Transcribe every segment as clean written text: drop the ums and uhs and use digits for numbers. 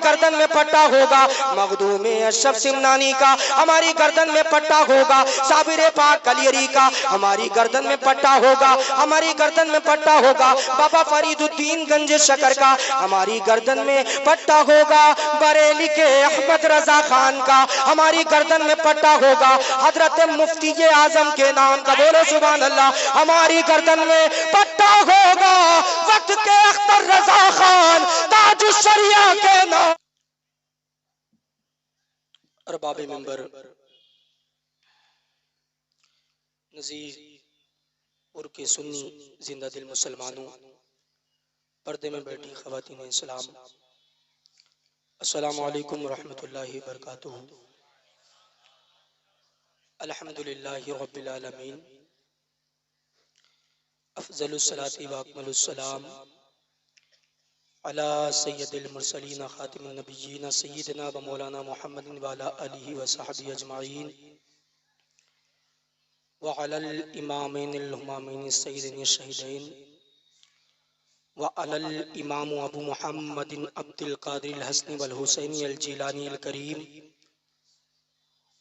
गर्दन में पट्टा होगा। मखदूम अशरफ सिमनानी का हमारी गर्दन में पट्टा होगा। साबिर पाक कलियरी का हमारी गर्दन में पट्टा होगा, हमारी गर्दन में पट्टा होगा। बाबा फरीदुद्दीन गंज शकर का हमारी गर्दन में पट्टा होगा। बरेली के अहमद रजा खान का हमारी गर्दन में पट्टा होगा। हजरत मुफ्ती आजम के नाम का बोलो सुभान अल्लाह, हमारी गर्दन में पट्टा होगा। वक्त के अख्तर रजा खान ताजुश शरिया के नाम अरबाब मिंबर नजीर और के सुन्नी जिंदा दिल मुसलमानों, पर्दे में बैठी ख़वातीन इस्लाम, अस्सलामु अलैकुम व रहमतुल्लाहि व बरकातुहू। अल्हम्दुलिल्लाहि रब्बिल आलमीन, अफ़ज़लुस सलाति व अकमलुस सलाम अला सय्यदिल मुरसलीन खातिमुन नबिय्यीन सय्यिदिना व मौलाना मुहम्मदिन व अला आलिहि व सहबिहि अजमाइन व अलल इमामैनिल हुमामैनि सय्यदिन शहीदैन व अलल इमाम अबू मुहम्मदिन अब्दुल कादिर हसनी वल हुसैनी अल जिलानी अल करीम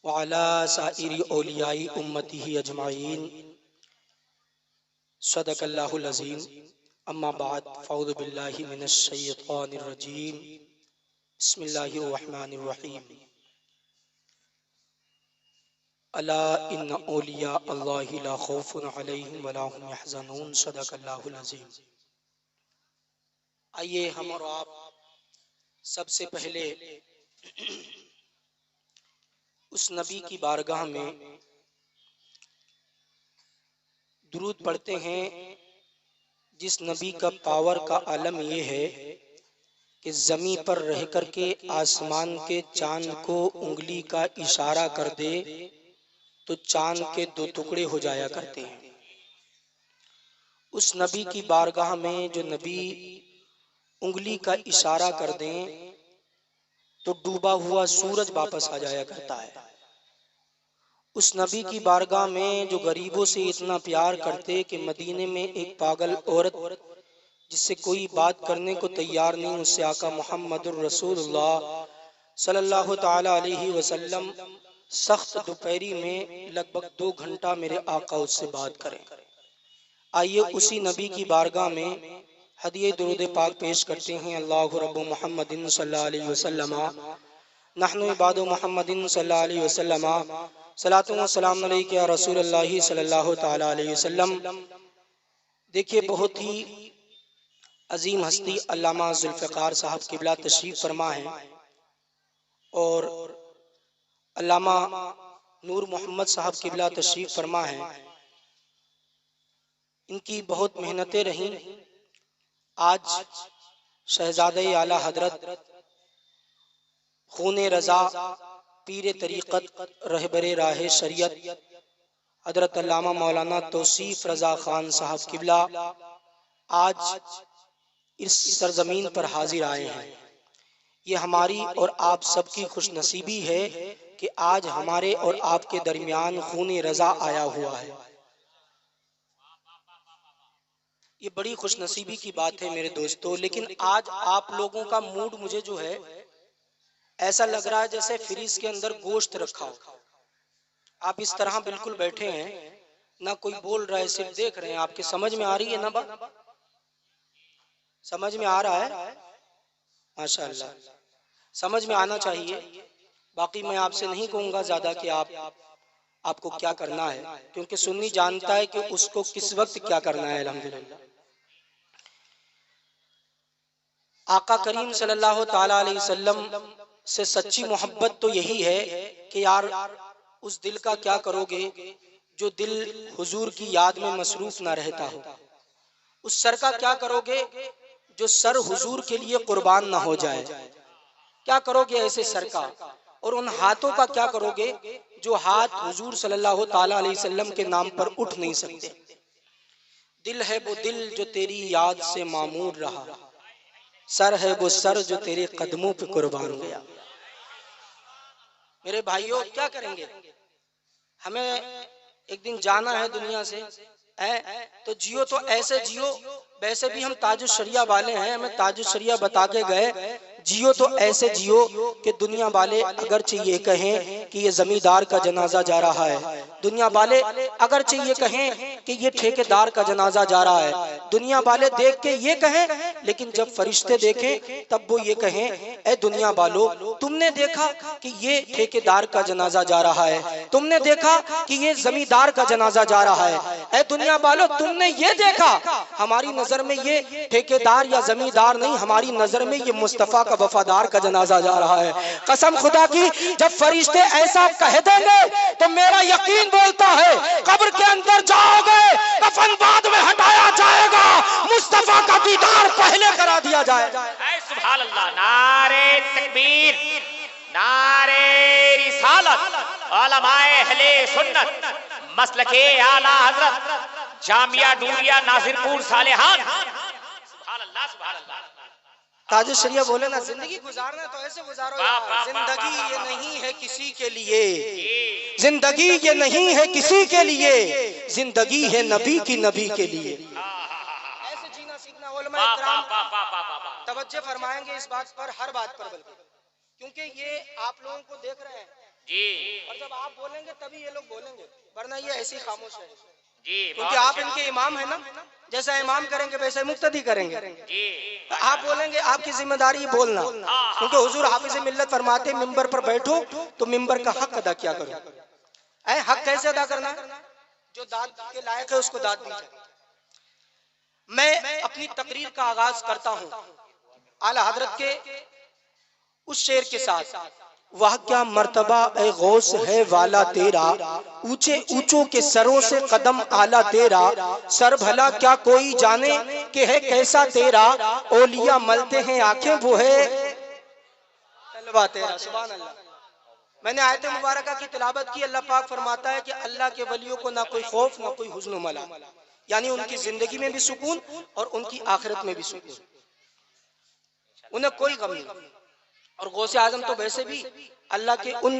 व अला साइरी औलियाई उम्मतिही अजमाइन सदक़ल्लाहुल अज़ीम। अम्मा बाद, फ़अऊज़ु बिल्लाहि मिनश शैतानिर रजीम, बिस्मिल्लाहिर रहमानिर रहीम। अला इन्ना औलिया अल्लाहि ला खौफुन अलैहिम व ला हुम यहज़नून, सदक़ल्लाहुल अज़ीम। आइए हम और आप सबसे पहले उस नबी की बारगाह में दुरूद पढ़ते हैं जिस नबी का पावर का आलम ये है कि ज़मीन पर रह कर के आसमान के चांद को उंगली का इशारा कर दे तो चांद के दो टुकड़े हो जाया करते हैं। उस नबी की बारगाह में जो नबी उंगली का इशारा कर दें तो डूबा हुआ सूरज वापस आ जाया करता है। उस नबी की बारगाह में जो गरीबों से इतना प्यार करते कि मदीने में एक पागल औरत जिससे कोई बात करने को तैयार नहीं, उससे आका मोहम्मदुर रसूलुल्लाह सल्लल्लाहु ताला अलैहि वसल्लम सख्त दोपहरी में लगभग 2 घंटा मेरे आका उससे बात करें। आइए उसी नबी की बारगाह में हदिये दुरूद पाक पेश करते हैं। अल्लाहु रब्बु मुहम्मदिन सल्लल्लाहु अलैहि वसल्लम नहनु इबादु मुहम्मदिन सल्लल्लाहु अलैहि वसल्लम सलातु व सलाम अलैका या रसूलल्लाह सल्लल्लाहु ताला अलैहि वसल्लम। देखिए, बहुत ही अजीम हस्ती अल्लामा जुल्फ़िकार साहब किबला तशरीफ फरमा है और अल्लामा नूर मोहम्मद साहब किबला तशरीफ फरमा है। इनकी बहुत मेहनतें रहीं। आज शहजादे आला हजरत खूने रजा पीर तरीक़त रहबरे राह शरीयत हजरत अल्लामा मौलाना तौसीफ रजा खान साहब किबला आज इस सरजमीन पर हाजिर आए हैं। ये हमारी और आप सबकी खुशनसीबी है कि आज हमारे और आपके दरमियान खूने रजा आया हुआ है। ये बड़ी खुशनसीबी की बात है मेरे दोस्तों। लेकिन आज आप लोगों का मूड मुझे जो है ऐसा लग रहा है जैसे फ्रीज के अंदर गोश्त रखा हो। आप इस तरह बिल्कुल बैठे हैं, ना कोई बोल रहा है, सिर्फ देख रहे हैं। आपके समझ में आ रही है ना बात? समझ में आ रहा है? माशाअल्लाह, समझ में आना चाहिए। बाकी मैं आपसे नहीं कहूंगा ज्यादा कि आपको क्या करना है, क्योंकि सुन्नी जानता है कि उसको किस वक्त क्या करना है। अल्हम्दुलिल्लाह, आका करीम सल्लल्लाहु ताला अलैहि वसल्लम से सच्ची मोहब्बत तो यही है कि यार उस दिल का क्या करोगे जो दिल हुजूर की याद में मसरूफ ना रहता हो। उस सर का क्या करोगे जो सर हुजूर के लिए कुर्बान ना हो जाए। क्या करोगे ऐसे सर का? और उन हाथों का क्या करोगे जो हाथ हुजूर सल्लल्लाहु ताला अलैहि वसल्लम के नाम पर उठ नहीं सकते। दिल है वो दिल जो तेरी याद से मामूर रहा, सर है वो सर जो तेरे कदमों पे कुर्बान गया। मेरे भाइयों, क्या करेंगे? हमें एक दिन जाना है दुनिया से, तो जियो तो ऐसे जियो वैसे भी हम ताजुल शरिया वाले हैं, हमें ताजुल शरिया बता के गए जियो तो ऐसे जियो कि दुनिया वाले अगरचे ये कहें कि ये जमींदार का जनाजा जा रहा है, दुनिया वाले अगरचे ये कहें कि ये ठेकेदार का जनाजा जा रहा है, दुनिया वाले देख के ये कहें, लेकिन जब फरिश्ते देखें तब वो ये कहें, ए दुनिया वालों तुमने देखा कि ये ठेकेदार का जनाजा जा रहा है, तुमने देखा कि ये जमींदार का जनाजा जा रहा है, ए दुनिया वालों तुमने ये देखा, हमारी नजर में ये ठेकेदार या जमींदार नहीं, हमारी नजर में ये मुस्तफा का वफादार का जनाजा जा रहा है। कसम खुदा की जब फरिश्ते ऐसा कह देंगे तो मेरा यकीन बोलता है कब्र के अंदर जाओगे, कफन बाद में हटाया जाएगा, मुस्तफा का दीदार पहले करा दिया जाएगा। सुभान अल्लाह, नारे तकबीर, नारे रिसालत, उलमाए अहले सुन्नत, मसलके आला हजरत जामिया डूरिया नासिरपुर सालेहान। सुभान अल्लाह, सुभान अल्लाह। ताजुल शरिया बोले ना, जिंदगी गुजारना तो ऐसे गुजारो, जिंदगी ये नहीं है किसी के लिए, जिंदगी ये नहीं है किसी के लिए, जिंदगी है नबी की, नबी के लिए। ऐसे जीना सीखना उलमा इकराम तवज्जो फरमाएंगे इस बात पर, हर बात पर, बल्कि क्योंकि ये आप लोगों को देख रहे हैं जी, और जब आप बोलेंगे तभी ये लोग बोलेंगे, वरना ये ऐसी खामोश है जी, क्योंकि आप इनके इमाम है ना, जैसा इमाम करेंगे वैसे मुक्तदी करेंगे जी। तो आप बोलेंगे, आपकी जिम्मेदारी बोलना, क्योंकि हुजूर हाफिज मिल्लत फरमाते मिंबर पर बैठो तो मिंबर का हक अदा किया करो। हक कैसे अदा करना है? जो दाद के लायक है उसको दाद दी जाए। मैं अपनी तकरीर का आगाज करता हूँ आला हजरत के उस शेर के साथ, वह क्या मर्तबा ए गौस है वाला तेरा, ऊंचे ऊंचों के सरों से कदम आला तेरा, सर भला क्या कोई जाने कि है कैसा तेरा, ओलिया मलते हैं आंखें वो है तलवा तेरा। सुभान अल्लाह। मैंने आयत मुबारका की तिलावत की, अल्लाह पाक फरमाता है कि अल्लाह के वलियों को ना कोई खौफ ना कोई हुज़्न मला, यानी उनकी जिंदगी में भी सुकून और उनकी आखिरत में भी सुकून, उन्हें कोई गम नहीं। और गौसे आजम तो वैसे भी अल्लाह के उन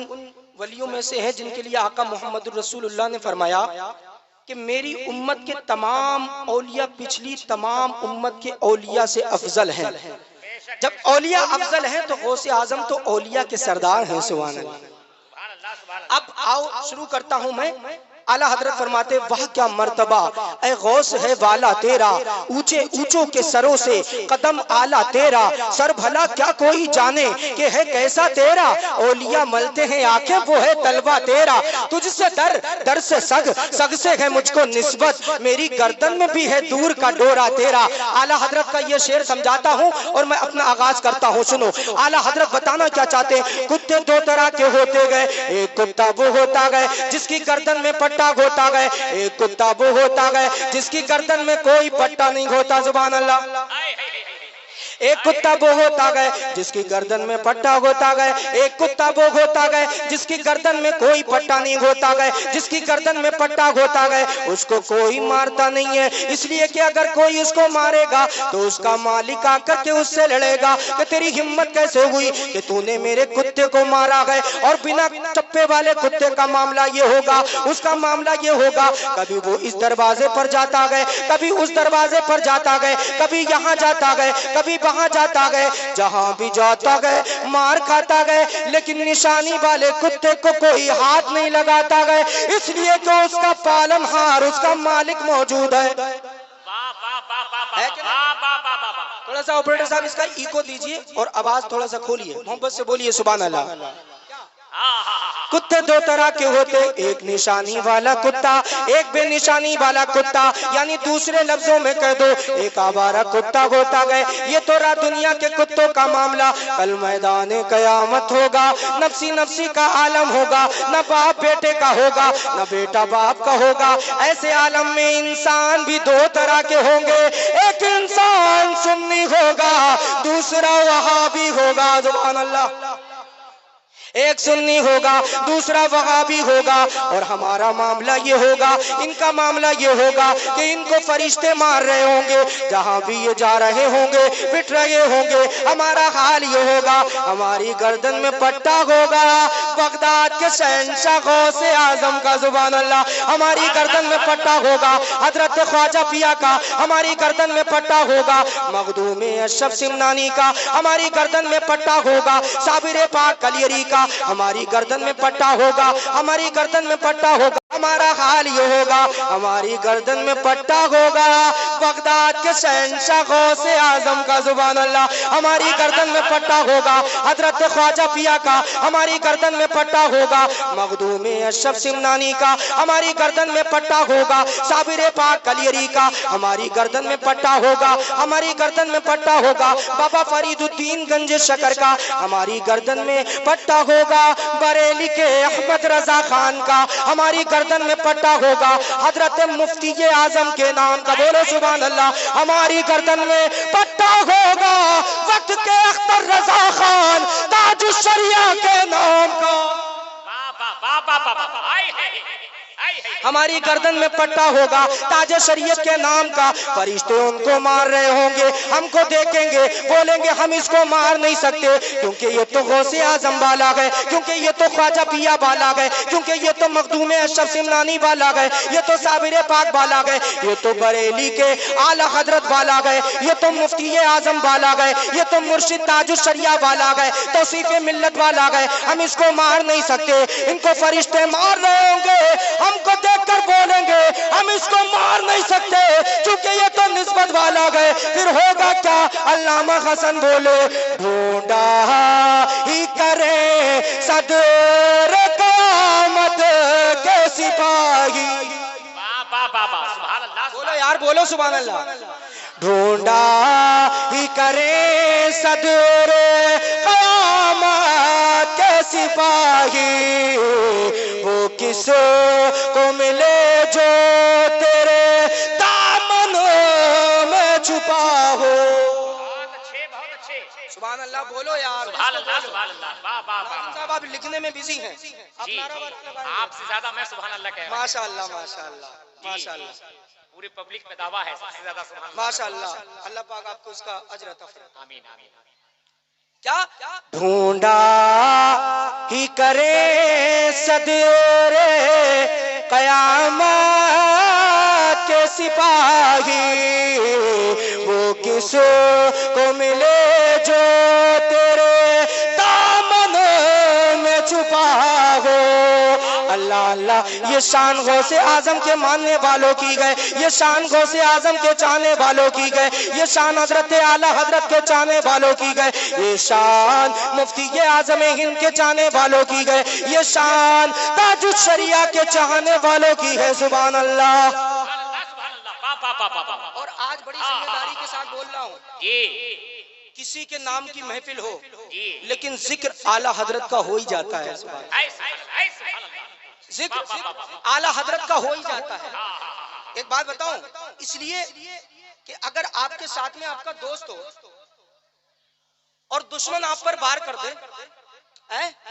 वलियों में से है जिनके लिए आका मोहम्मद रसूलुल्लाह ने फरमाया कि मेरी उम्मत के तमाम औलिया पिछली तमाम उम्मत के औलिया से अफजल हैं। जब औलिया अफजल हैं तो गौसे आजम तो औलिया के सरदार हैं। सुभान अल्लाह। अब आओ शुरू करता हूं मैं। आला हजरत फरमाते, वह क्या मर्तबा ए गौस है वाला तेरा, ऊंचे ऊंचों के सरों से कदम आला तेरा, सर भला क्या कोई जाने कि है कैसा तेरा, ओलिया मलते हैं आंखें वो है तलवा तेरा, तुझसे दर दर से सग सग से है मुझको निस्बत, मेरी गर्दन में भी है दूर का डोरा तेरा। आला हजरत का ये शेर समझाता हूँ और मैं अपना आगाज करता हूँ। सुनो, आला हजरत बताना क्या चाहते हैं। कुत्ते दो तरह के होते गए, एक कुत्ता वो होता गए जिसकी गर्दन में पट्टा होता गए, एक कुत्ता वो होता गए जिसकी गर्दन में कोई पट्टा नहीं होता। सुभान अल्लाह। एक कुत्ता वो होता गए जिसकी गर्दन में पट्टा होता गए, एक कुत्ता वो होता गए जिसकी गर्दन में कोई पट्टा नहीं होता गए, जिसकी गर्दन में पट्टा होता गए उसको कोई मारता नहीं है, इसलिए कि अगर कोई उसको मारेगा तो उसका मालिक आकर के उससे लड़ेगा कि तेरी हिम्मत कैसे हुई कि तूने मेरे कुत्ते को मारा है। और बिना चप्पे वाले कुत्ते का मामला ये होगा, उसका मामला ये होगा, कभी वो इस दरवाजे पर जाता गए, कभी उस दरवाजे पर जाता गए, कभी यहाँ जाता गए, कभी वहां जाता गए, जहां भी जाता गए मार खाता गए, लेकिन निशानी वाले कुत्ते को कोई हाथ नहीं लगाता गए, इसलिए कि उसका पालनहार उसका मालिक मौजूद है। थोड़ा सा ऑपरेटर साहब इसका इको दीजिए और आवाज थोड़ा सा खोलिए, मोहब्बत से बोलिए सुभान अल्लाह। कुत्ते दो तरह के होते, एक निशानी वाला कुत्ता, एक बेनिशानी वाला कुत्ता, यानी दूसरे लफ्जों में कह दो एक आवारा कुत्ता होता गए। ये तो रहा दुनिया के कुत्तों का मामला। कल मैदान कयामत होगा, नफ्सी नफ्सी का आलम होगा, न बाप बेटे का होगा न बेटा बाप का होगा। ऐसे आलम में इंसान भी दो तरह के होंगे, एक इंसान सुन्नी होगा, दूसरा वहाबी होगा। सुभान अल्लाह। एक सुन्नी होगा, दूसरा वहाबी होगा, और हमारा मामला ये होगा, इनका मामला ये होगा कि इनको फरिश्ते मार रहे होंगे, जहां भी ये जा रहे होंगे, पिट रहे होंगे। हमारा हाल ये होगा, हमारी गर्दन में पट्टा होगा बगदाद के शहंशाह गौसे आजम का, सुभान अल्लाह, हमारी गर्दन में पट्टा होगा हजरत ख्वाजा पिया का, हमारी गर्दन में पट्टा होगा मखदूम अशरफ सिमनानी का, हमारी गर्दन में पट्टा होगा साबिर पाक कलियरी का, हमारी गर्दन में पट्टा होगा, हमारी गर्दन में पट्टा होगा। हमारा हाल ये होगा, हमारी गर्दन में पट्टा होगा बगदाद के शहंशाह गौसे आजम का, सुभान अल्लाह, हमारी गर्दन में पट्टा होगा हजरत ख्वाजा पिया का, हमारी गर्दन में पट्टा होगा मखदूम अशरफ सिमनानी का, हमारी गर्दन में पट्टा होगा साबिर पाक कलियरी का, हमारी गर्दन में पट्टा होगा, हमारी गर्दन में पट्टा होगा बाबा फरीदुद्दीन गंज शकर का, हमारी गर्दन में पट्टा होगा बरेली के अहमद रजा खान का, हमारी गर्दन में पट्टा होगा हजरत मुफ्ती आजम के नाम का, बोलो सुभान अल्लाह, हमारी गर्दन में पट्टा होगा वक्त के अख्तर रजा खान ताजुश शरिया के नाम का। हमारी गर्दन में पट्टा होगा ताजे शरीयत के नाम का, फरिश्ते उनको मार रहे होंगे, हमको देखेंगे, बोलेंगे हम इसको मार नहीं सकते क्योंकि ये तो गौसे आजम वाला गए, क्योंकि ये तो ख्वाजा पिया वाला गए, क्योंकि ये तो मखदूम अशरफ सिमनानी वाला गए, ये तो साबिर पाक वाला गए, ये तो बरेली के आला हजरत वाला गए, ये तो मुफ्ती आजम वाला गए, ये तो मुर्शिद ताजुश शरिया वाला गए, तौसीफ मिल्लत वाला गए, हम इसको मार नहीं सकते, इनको फरिश्ते मार रहे होंगे, हमको देखकर बोलेंगे हम इसको मार नहीं सकते क्योंकि ये तो निस्बत वाला गए। फिर होगा क्या? अल्लामा हसन बोले, ढूंढा ही करे सदर क़यामत के सिपाही। बोलो यार, बोलो सुभान अल्लाह। ढूंढा ही करे सदर क़यामत के सिपाही, वो किस को मिले जो तेरे दामन में छुपा हो। बहुत अच्छे। सुभान अल्लाह, बोलो यार। साहब आप लिखने में बिजी हैं, आपसे ज्यादा मैं सुभान अल्लाह कह रहा हूं। माशाअल्लाह माशाअल्लाह माशाअल्लाह, पूरी पब्लिक में दावा है सबसे ज्यादा सुभान अल्लाह। माशाअल्लाह, अल्लाह पाक आपको इसका अजर अता फरमाए। आमीन आमीन। क्या? ढूंढा ही करे सदरे क़यामत के सिपाही, वो किस को मिले जो तेरे दामन में छुपा हो। अल्लाह अल्लाह, ये शान गौसे आजम के मानने वालों की गए, ये शान गौसे आजम के चाहने वालों की गए, ये शान हजरत आला हजरत के चाहने वालों की गए, ये शान मुफ्ती आजम हिंद के चाहने वालों की गए, ये शान ताजुश शरिया के चाहने वालों की है। सुभान अल्लाह। और आज बड़ी जिम्मेदारी के साथ बोल रहा हूँ, किसी के नाम की महफिल हो लेकिन जिक्र आला हजरत का हो ही जाता है। जिक्र आला हजरत का हो ही जाता है। एक बात बताऊं, इसलिए कि अगर आपके साथ में आपका दोस्त हो और दुश्मन आप पर वार कर दे,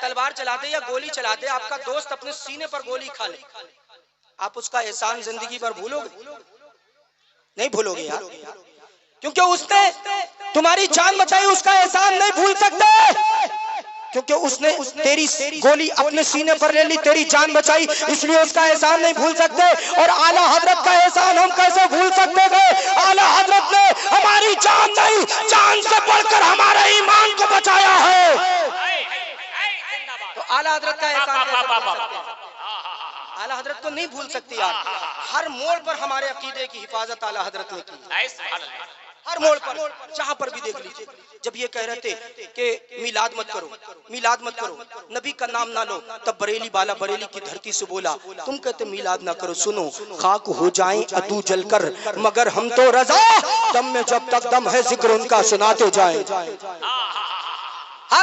तलवार चला दे या गोली चला दे, आपका दोस्त अपने सीने पर गोली खा ले, आप उसका एहसान जिंदगी भर भूलोगे? नहीं भूलोगे यार, क्योंकि उसने तुम्हारी जान बचाई, उसका एहसान नहीं भूल सकते, क्योंकि उसने तेरी गोली अपने सीने पर ले ली, तेरी जान बचाई, इसलिए उसका एहसान नहीं भूल सकते। और आला हजरत का एहसान हम कैसे भूल सकते थे? आला हजरत ने हमारी जान नहीं, जान से बढ़कर हमारे ईमान को बचाया है, तो आला हजरत का एहसान आला हजरत को नहीं भूल सकती यार। हर मोड़ पर हमारे अकीदे की हिफाजत आला हजरत ने की, हर मोड़ पर, जहां पर भी देख लीजिए। जब ये कह रहे थे कि मिलाद मत करो, मिलाद मत करो, नबी का नाम ना लो, तब बरेली बाला बरेली की धरती से बोला, तुम कहते मिलाद ना करो, सुनो खाक हो जाएं अदू जलकर, मगर हम तो रजा, दम में जब तक दम है जिक्र उनका सुनाते जाएं।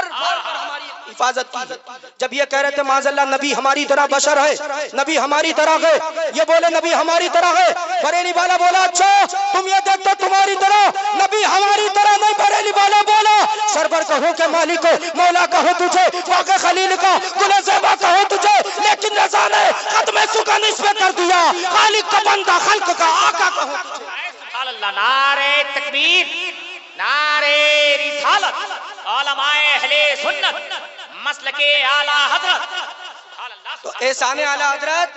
हर मोड़ पर हमारी हिफाजत की है। जब ये कह रहे थे माज़अल्लाह नबी हमारी तरह बशर है, नबी हमारी तरह है, ये बोले नबी हमारी तरह है, बरेली वाला बोला अच्छा तुम ये देखते तुम्हारी तरह, नबी हमारी तरह नहीं। बरेली वाला बोला सरवर कहो के मालिक को, मौला कहो तुझे, वाक़े खलील का कुल ज़ेबा कहो तुझे, लेकिन रज़ा ने खत्म सुकन इस पे कर दिया, खालिक का बंदा खल्क का आका कहो तुझे। सुभान अल्लाह, नारे तकबीर, नारे रिसालत, उलमाए अहले सुन्नत, मसलके आला हजरत। तो एहसान आला हजरत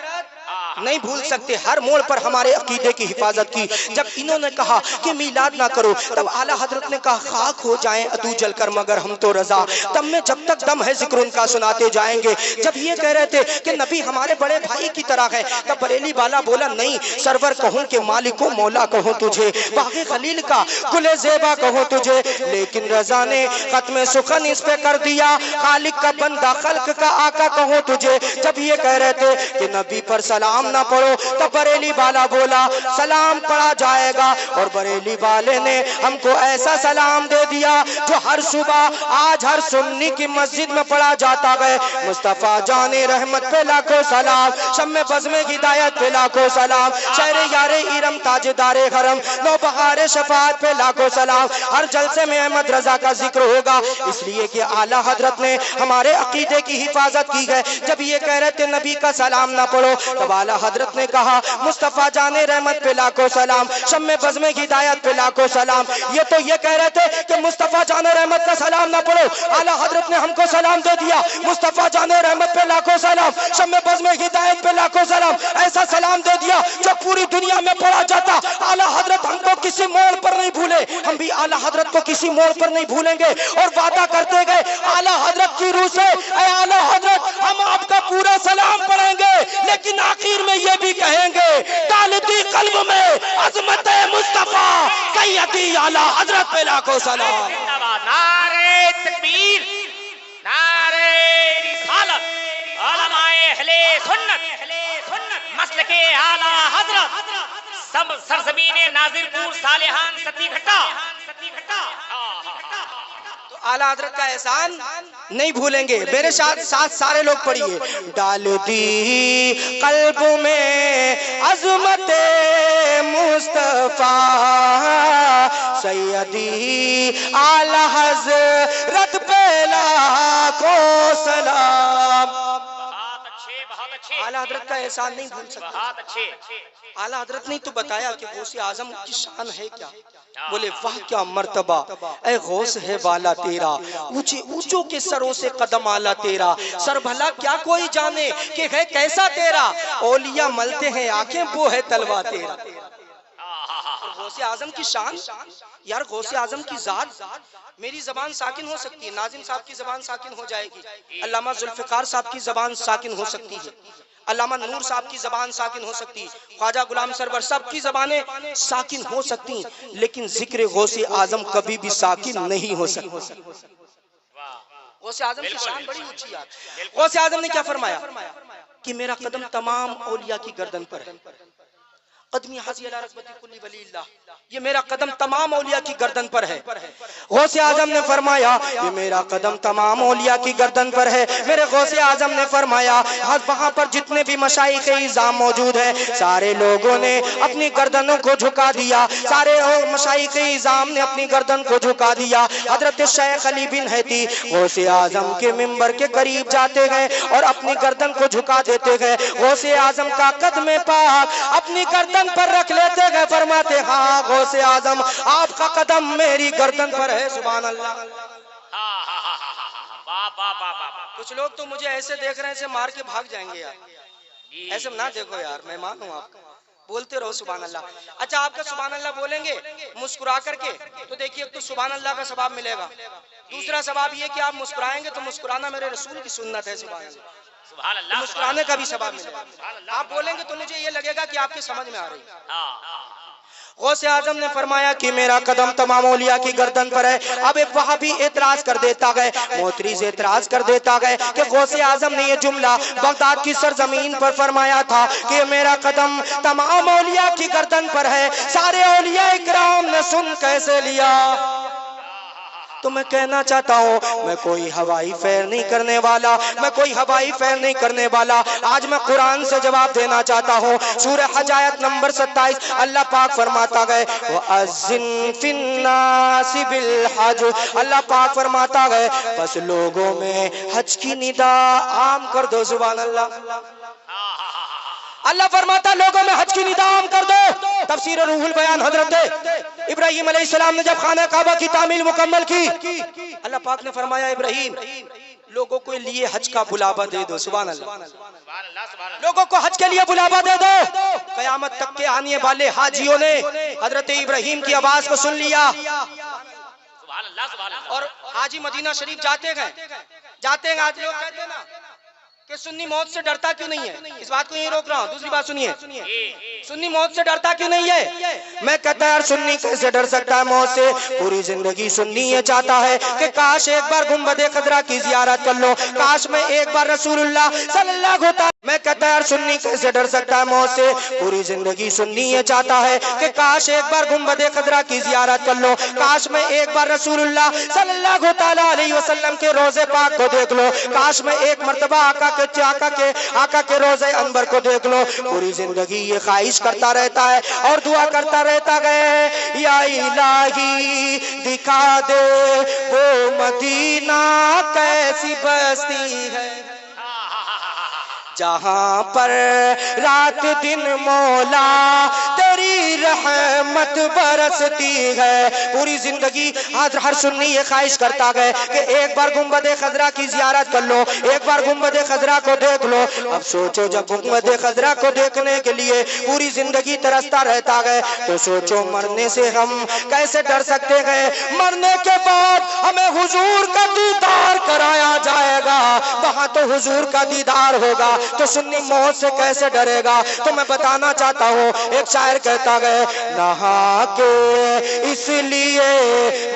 नहीं भूल सकते, हर मोड़ पर हमारे अकीदे की हिफाजत की। जब इन्होंने कहा कि मीलाद ना करो, तब आला हजरत ने कहा खाक हो जाएं अदू जलकर मगर हम तो रजा, तब में जब तक दम है जिक्र उनका सुनाते जाएंगे। जब ये कह रहे थे कि नबी हमारे बड़े भाई की तरह है, तब बरेली वाला बोला नहीं, सरवर कहूँ के मालिक को मौला कहूँ तुझे, वाक़े खलील का गुले ज़ेबा कहूँ तुझे, लेकिन रजा ने खत्म सुखन इस पे कर दिया, खालिक का बंदा खल्क का आका कहूँ तुझे। जब ये कह रहे थे कि नबी पर सलाम ना पढ़ो, तब बरेली वाला बोला सलाम पढ़ा जाएगा, और बरेली वाले ने हमको ऐसा सलाम दे दिया जो हर सुबह आज हर सुन्नी की मस्जिद में पढ़ा जाता है। मुस्तफा जाने रहमत पे लाखों सलाम, शम्मे बज़्मे हिदायत पे लाखों सलाम, शहरे यारे इरम ताजदारे हरम, नौबहारे शफाअत पे लाखों सलाम। हर जलसे में अहमद रजा का जिक्र होगा, इसलिए कि आला हजरत ने हमारे अकीदे की हिफाजत की है। जब ये कह रहे थे नबी का सलाम ना पढ़ो, तब आला हजरत ने कहा मुस्तफा जाने रहमत पे लाखों सलाम, शम्मे बज़्मे हिदायत पे लाखों सलाम। ये तो ये कह रहे थे कि मुस्तफा जाने रहमत का सलाम ना पढ़ो, आला हजरत ने हमको सलाम दे दिया, मुस्तफा जाने रहमत पे लाखों सलाम, शम्मे बज़्मे हिदायत पे लाखों सलाम, ऐसा सलाम दे दिया जो पूरी दुनिया में पढ़ा जाता। आला हजरत हमको किसी मोड़ पर नहीं भूले, हम भी आला हजरत को किसी मोड़ पर नहीं भूलेंगे, और वादा करते गए आला हजरत की रूह से, ऐ आला हजरत हम आपका पूरा सलाम पढ़ेंगे, लेकिन आखिर में ये भी कहेंगे तालती कल्ब में अज़मत मुस्तफा सैयदी आला हजरत पे लाखों सलाम। नारे तकबीर, नारे रिसालत, उलमाए अहले सुन्नत, मसलके आला हजरत, सरजमीन नाजिरपुर सालेहान सती घट्टा। आला हजरत का एहसान नहीं भूलेंगे। मेरे साथ सारे लोग पढ़िए, डाल दी कल्ब में अज़मत मुस्तफा सैयदी आला हजरत पे लाखों सलाम। आला हजरत का एहसान नहीं भूल सकते। आला हजरत ने तो बताया कि गौसे आजम की शान है क्या, बोले वाह क्या मर्तबा ऐ गौस है वाला तेरा, ऊंचे ऊंचों के सरों से कदम आला तेरा, सर भला क्या कोई जाने कि है कैसा तेरा, औलिया मलते हैं आंखें वो है तलवा तेरा। गौसे आजम की शान यार, गौसे आजम की जात। मेरी जबान साकिन हो सकती है, नाजिम साहब की जबान साकिन हो जाएगी, अल्लामा जुल्फिकार साहब की जबान साकिन हो सकती है, अल्लामा नूर साहब की जबान साकिन हो सकती है, ख्वाजा गुलाम सरवर सब की जबानें साकिन हो सकती, लेकिन जिक्र गौसे आजम कभी भी साकिन नहीं हो सकती। गौसे आजम की शान बड़ी ऊंची यार। गौसे आजम ने क्या फरमाया कि मेरा कदम तमाम औलिया की गर्दन पर है, कदमी हाजी अला रग़बती कुल्ली वलील्लाह, ये मेरा कदम तमाम औलिया की गर्दन पर है। गौसे आजम ने फरमाया ये मेरा कदम तमाम औलिया की गर्दन पर है। मेरे गौसे आजम ने फरमाया वहाँ पर जितने भी मशाइख इज़ाम मौजूद है, सारे लोगों ने अपनी गर्दनों को झुका दिया, सारे मशाइख इज़ाम ने अपनी गर्दन को झुका दिया। हजरत शेख अली बिन हैती गौसे आजम के मिंबर के करीब जाते गए और अपनी गर्दन को झुका देते गए। गौसे आजम का कदम पाक अपनी गर्दन पर रख लेते गए, फरमाते हाँ गौसे आजम आपका कदम मेरी गर्दन पर है। सुभान अल्लाह। कुछ लोग तो मुझे ऐसे देख रहे हैं ऐसे मार के भाग जाएंगे यार, ऐसे ना देखो यार, मैं मानूं आपको, बोलते रहो सुभान अल्लाह। अच्छा आपका सुभान अल्लाह बोलेंगे मुस्कुरा करके तो देखिए तो सुभान अल्लाह का सवाब मिलेगा, दूसरा सवाब ये कि आप मुस्कुराएंगे तो मुस्कुराना मेरे रसूल की सुन्नत है। सुभान अल्लाह, मुस्कुराने का भी सवाब मिलेगा। आप बोलेंगे तो मुझे ये लगेगा कि आपकी समझ में आ रही है। गौसे आजम ने फरमाया कि मेरा कदम तमाम औलिया की गर्दन पर है। अब एक वहाँ भी एतराज कर देता गए, मोतरीज एतराज कर देता गए कि गौसे आजम ने ये जुमला बगदाद की सरजमीन पर फरमाया था कि मेरा कदम तमाम औलिया की गर्दन पर है, सारे औलिया इकराम ने सुन कैसे लिया। तो मैं कहना चाहता हूँ मैं कोई हवाई फेर नहीं करने वाला, मैं कोई हवाई फेर नहीं करने वाला। आज मैं कुरान से जवाब देना चाहता हूँ। सूरह हज आयत नंबर 27 अल्लाह पाक फरमाता गए वअज़्ज़िन फिन्नासि बिल हज, अल्लाह पाक फरमाता गए बस लोगों में हज की निदा आम कर दो। सुभान अल्लाह। अल्लाह फरमाता लोगों में हज की निदा आम कर दो। तफसीर रूहुल बयान हजरत इब्राहिम अलैहिस्सलाम ने जब खाना काबा की तामील मुकम्मल की, अल्लाह पाक ने फरमाया इब्राहिम लोगों के लिए हज का बुलावा दे दो। सुभान अल्लाह। लोगों को हज के लिए बुलावा दे दो। कयामत तक के आने वाले हाजियों ने हजरत इब्राहिम की आवाज को सुन लिया और हाजी मदीना शरीफ जाते हैं। आज लोग कहते हैं ना कि सुन्नी मौत से डरता क्यों नहीं है। इस बात को यही रोक रहा हूँ। दूसरी बात सुनिए, सुन्नी मौत से डरता क्यों नहीं है। मैं कहता यार सुन्नी कैसे डर सकता है मौत से। पूरी जिंदगी सुन्नी ये चाहता है कि काश एक बार गुंबद खदरा की जियारत कर लो, काश मैं एक बार रसूलुल्लाह सल्लल्लाहु अलैहि वसल्लम। मैं कहता यार सुन्नी कैसे डर सकता है मौत से। पूरी जिंदगी सुन्नी ये चाहता है कि काश एक बार गुंबद खदरा की जियारत कर लो, काश मैं एक बार रसूलुल्लाह सल्लल्लाहु अलैहि वसल्लम के रोजे पाक को देख लो, काश मैं एक मर्तबा आका के रोजे अनवर को देख लो। पूरी जिंदगी ये ख्वाहिश करता रहता है और दुआ करता रहता गए या इलाही दिखा दे वो मदीना कैसी बस्ती है जहाँ पर रात दिन मौला तेरी रहमत बरसती है। पूरी जिंदगी हर सुन्नी ये ख्वाहिश करता गए कि एक बार गुंबद खजरा की जियारत कर लो, एक बार गुंबद खजरा को देख लो। अब सोचो जब गुंबद खजरा को देखने के लिए पूरी जिंदगी तरसता रहता गए तो सोचो मरने से हम कैसे डर सकते हैं। मरने के बाद हमें हुजूर का दीदार कराया जाएगा, वहां तो हुजूर का दीदार होगा, तो सुन्नी मौत से कैसे डरेगा। तो मैं बताना चाहता हूँ, एक शायर कहता गए नहा के इसलिए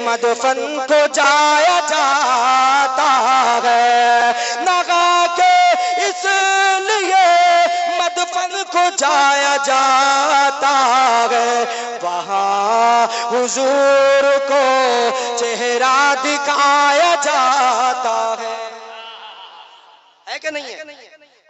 मदफन को जाया जाता है, नहा के इसलिए मदफन को जाया जाता है, वहाँ हुजूर को चेहरा दिखाया जाता है कि नहीं है।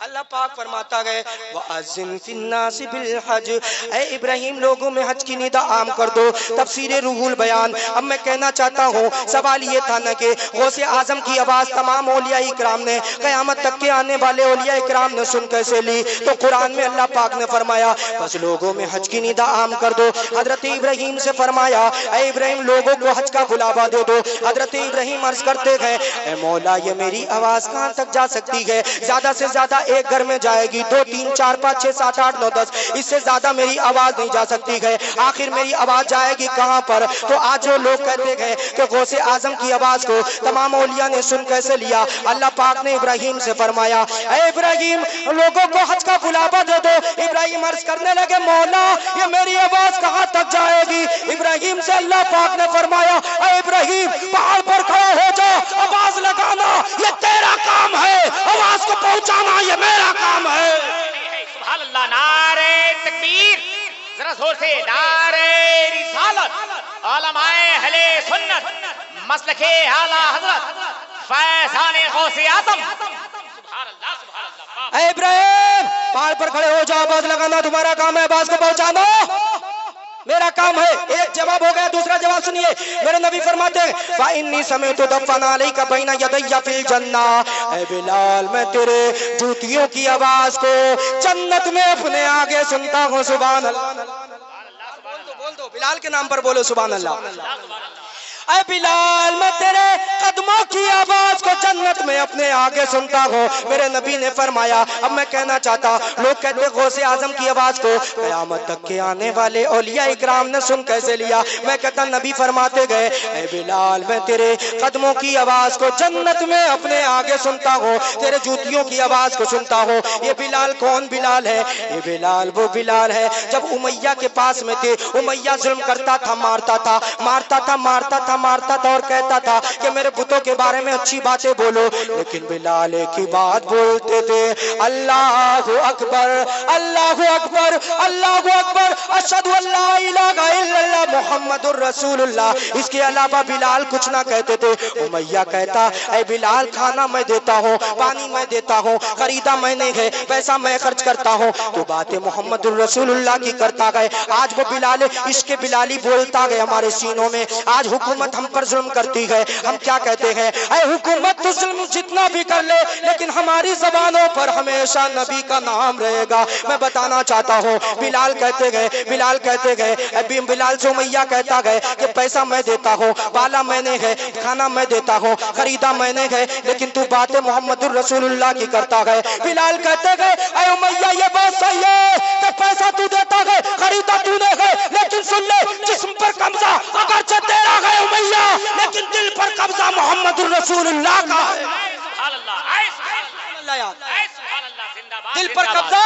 अल्लाह पाक फरमाता गए वअज़्ज़िन फिन्नासि बिल हज, ऐ इब्राहिम लोगों में हज की निदा आम कर दो। तफसीर रूहुल बयान। अब मैं कहना चाहता हूँ सवाल ये था ना कि गौसे आजम की आवाज तमाम औलिया इकराम ने क़यामत तक के आने वाले औलिया इकराम ने सुन कैसे ली। तो कुरान में अल्लाह पाक ने फरमाया बस लोगों में हज की निदा आम कर दो। हजरत इब्राहिम से फरमाया ऐ इब्राहिम लोगों को हज का बुलावा दे दो। हजरत इब्राहिम अर्ज करते गए ऐ मौला ये मेरी आवाज कहाँ तक जा सकती है। ज्यादा से ज्यादा एक घर में जाएगी, 2 3 4 5 6 7 8 9 10, इससे ज्यादा मेरी आवाज नहीं जा सकती है। आखिर मेरी आवाज जाएगी कहां पर। तो आज जो लोग कहते हैं कि गौसे आजम की आवाज को तमाम औलिया ने सुन कैसे लिया। अल्लाह पाक ने इब्राहिम से फरमाया ऐ इब्राहिम लोगों को हज का बुलावा दे दो। इब्राहिम अर्ज करने लगे मौला ये मेरी आवाज कहां तक जाएगी। इब्राहिम से अल्लाह पाक ने फरमाया ऐ इब्राहिम पहाड़ पर खड़ा हो जा, आवाज लगाना ये तेरा काम है, आवाज को पहुंचाना ये मेरा काम है। सुभान अल्लाह। नारे तकबीर, जरा जोर से नारे रिसालत, उलमाए अहले सुन्नत, मसलके आला हजरत, फैज़ाने गौसे आज़म। सुभान अल्लाह, सुभान अल्लाह। ऐ इब्राहिम पहाड़ पर खड़े हो जाओ, आवाज लगाना तुम्हारा काम है, आवाज को पहुंचाना मेरा काम है। एक जवाब हो गया। दूसरा जवाब सुनिए, मेरे नबी फरमाते हैं फ़इन्नी समिअतु दफ़न अलैका बैना यदैया फिल जन्ना। ऐ बिलाल मैं तेरे जूतियों की आवाज को जन्नत में अपने आगे सुनता हूँ। सुभान अल्लाह। बोल दो बिलाल के नाम पर बोलो सुभान अल्लाह। ऐ बिलाल मैं तेरे कदमों की आवाज को जन्नत में अपने आगे सुनता हूँ। मेरे नबी ने फरमाया। अब मैं कहना चाहता, लोग कहते गौसे आजम की आवाज को क़यामत तक के आने वाले औलिया इकराम ने सुन कैसे लिया। मैं कहता नबी फरमाते गए ऐ बिलाल मैं तेरे कदमों की आवाज को जन्नत में अपने आगे सुनता हूँ, तेरे जूतियों की आवाज को सुनता हूँ। ये बिलाल कौन बिलाल है? ये बिलाल वो बिलाल है जब उमैया के पास में थे। उमैया जुल्म करता था, मारता था और कहता था कि मेरे बुतों के बारे में अच्छी बातें बोलो, लेकिन बिलाल एक ही बात बोलते थे, अल्लाहु अकबर, अल्लाहु अकबर, अल्लाहु अकबर, अशहदु अल्ला इलाहा इल्लल्लाह मुहम्मदुर रसूलुल्लाह। इसके अलावा बिलाल कुछ ना कहते थे। उमैया कहता, ऐ बिलाल खाना मैं देता हूँ, पानी मैं देता हूँ, खरीदा मैंने है, पैसा मैं खर्च करता हूँ, तो बातें मोहम्मदुर रसूलुल्लाह की करता गए। आज वो बिलाल इसके बिलाली बोलता गए हमारे सीनों में। आज हुकूमत हम पर जुल्म करती है, हम क्या कहते हैं, ऐ हुकूमत तो जुल्म जितना भी कर ले, लेकिन हमारी जबानों पर हमेशा नबी का नाम रहेगा। मैं बताना चाहता हूँ, बिलाल कहते गए, बिलाल कहते गए, अभी बिलाल से उमैया कहता गए कि पैसा मैं देता हूँ, पाला मैंने है, खाना मैं देता हूँ, खरीदा मैंने है, लेकिन तू बातें मोहम्मदुर रसूलुल्लाह की करता गए। बिलाल कहते गए, ऐ उमैया ये बात सही है कि पैसा तू देता गए, खरीदा तूने है, लेकिन सुन ले, जिस्म पर कब्जा अगरचे तेरा है उमैया, लेकिन दिल पर कब्जा मोहम्मदुर रसूलुल्लाह का है। दिल पर कब्जा